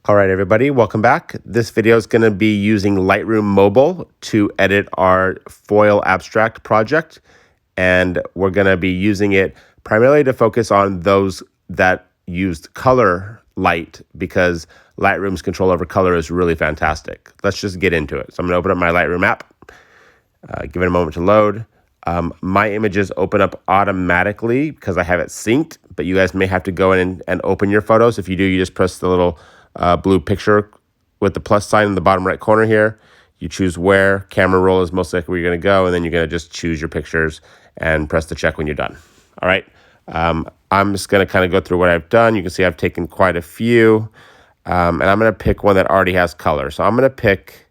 All right, everybody, welcome back. This video is going to be using Lightroom Mobile to edit our foil abstract project. And we're going to be using it primarily to focus on those that used color light because Lightroom's control over color is really fantastic. Let's just get into it. So I'm going to open up my Lightroom app, give it a moment to load. My images open up automatically because I have it synced, but you guys may have to go in and open your photos. If you do, you just press the little blue picture with the plus sign in the bottom right corner here. You choose where camera roll is most likely where you're going to go, and then you're going to just choose your pictures and press the check when you're done. All right. I'm just going to kind of go through what I've done. You can see I've taken quite a few, and I'm going to pick one that already has color. So I'm going to pick,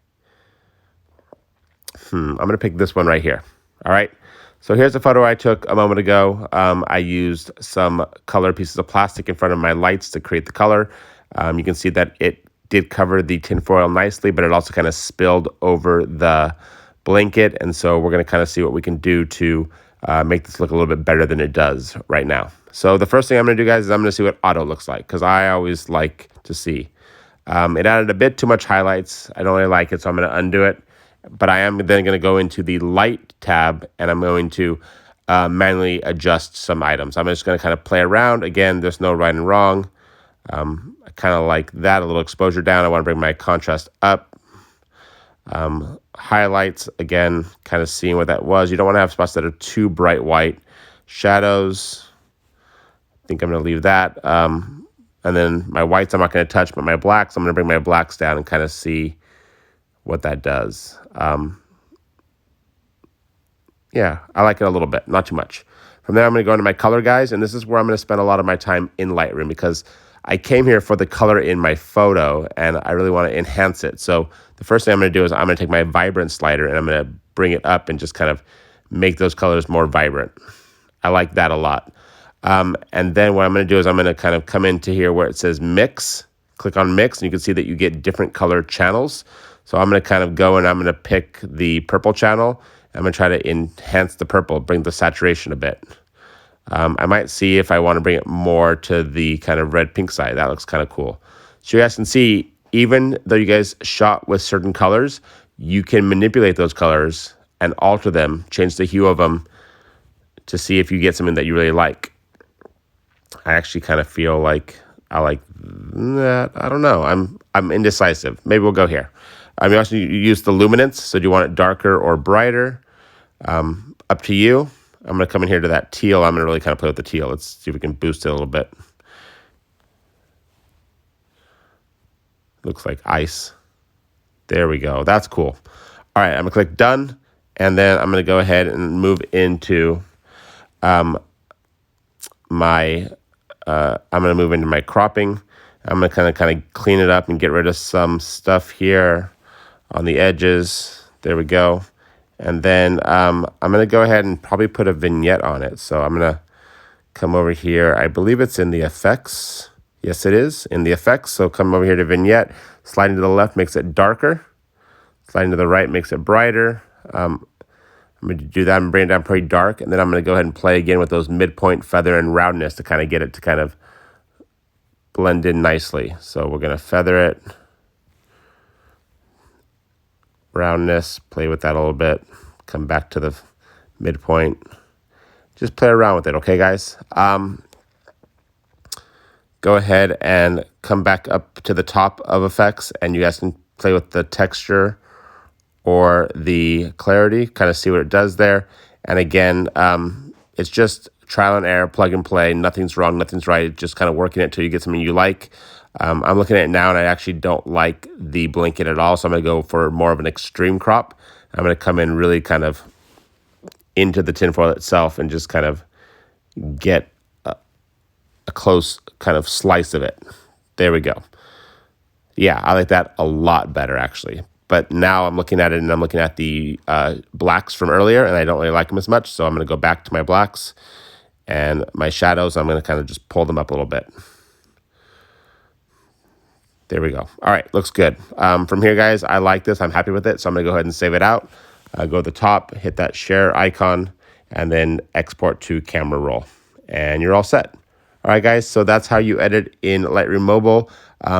this one right here. All right. So here's a photo I took a moment ago. I used some colored pieces of plastic in front of my lights to create the color. You can see that it did cover the tinfoil nicely, but it also kind of spilled over the blanket. And so we're going to kind of see what we can do to make this look a little bit better than it does right now. So the first thing I'm going to do, guys, is I'm going to see what auto looks like because I always like to see. It added a bit too much highlights. I don't really like it, so I'm going to undo it. But I am then going to go into the light tab and I'm going to manually adjust some items. I'm just going to kind of play around. Again, there's no right and wrong. I kind of like that, a little exposure down. I want to bring my contrast up. Highlights, again, kind of seeing what that was. You don't want to have spots that are too bright white. Shadows, I think I'm going to leave that. And then my whites I'm not going to touch, but my blacks, I'm going to bring my blacks down and kind of see what that does. Yeah, I like it a little bit, not too much. From there, I'm going to go into my color, guys, and this is where I'm going to spend a lot of my time in Lightroom because I came here for the color in my photo, and I really want to enhance it. So the first thing I'm going to do is I'm going to take my vibrant slider, and I'm going to bring it up and just kind of make those colors more vibrant. I like that a lot. And then what I'm going to do is I'm going to kind of come into here where it says mix, click on mix, and you can see that you get different color channels. So I'm going to kind of go and I'm going to pick the purple channel. I'm going to try to enhance the purple, bring the saturation a bit. I might see if I want to bring it more to the kind of red-pink side. That looks kind of cool. So you guys can see, even though you guys shot with certain colors, you can manipulate those colors and alter them, change the hue of them to see if you get something that you really like. I actually kind of feel like I like that. I don't know. I'm indecisive. Maybe we'll go here. You also use the luminance. So do you want it darker or brighter? Up to you. I'm going to come in here to that teal. I'm going to really kind of play with the teal. Let's see if we can boost it a little bit. Looks like ice. There we go. That's cool. All right, I'm going to click done. And then I'm going to go ahead and move into I'm going to move into my cropping. I'm going to kind of clean it up and get rid of some stuff here on the edges. There we go. And then I'm going to go ahead and probably put a vignette on it. So I'm going to come over here. I believe it's in the effects. Yes, it is in the effects. So come over here to vignette. Sliding to the left makes it darker. Sliding to the right makes it brighter. I'm going to do that and bring it down pretty dark. And then I'm going to go ahead and play again with those midpoint feather and roundness to kind of get it to kind of blend in nicely. So we're going to feather it. Roundness, play with that a little bit. Come back to the midpoint. Just play around with it, okay, guys? Go ahead and come back up to the top of effects, and you guys can play with the texture or the clarity, kind of see what it does there. And again, it's just trial and error, plug and play. Nothing's wrong, nothing's right. Just kind of working it till you get something you like. I'm looking at it now, and I actually don't like the blanket at all, so I'm going to go for more of an extreme crop. I'm going to come in really kind of into the tinfoil itself and just kind of get a close kind of slice of it. There we go. Yeah, I like that a lot better, actually. But now I'm looking at it, and I'm looking at the blacks from earlier, and I don't really like them as much, so I'm going to go back to my blacks. And my shadows, I'm going to kind of just pull them up a little bit. There we go. All right, looks good. From here, guys, I like this. I'm happy with it, so I'm going to go ahead and save it out. Go to the top, hit that share icon, and then export to camera roll. And you're all set. All right, guys, so that's how you edit in Lightroom Mobile.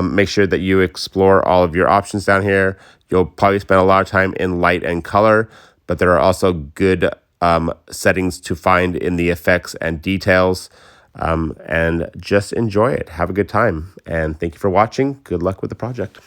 Make sure that you explore all of your options down here. You'll probably spend a lot of time in light and color, but there are also good settings to find in the effects and details. And just enjoy it. Have a good time. And thank you for watching. Good luck with the project.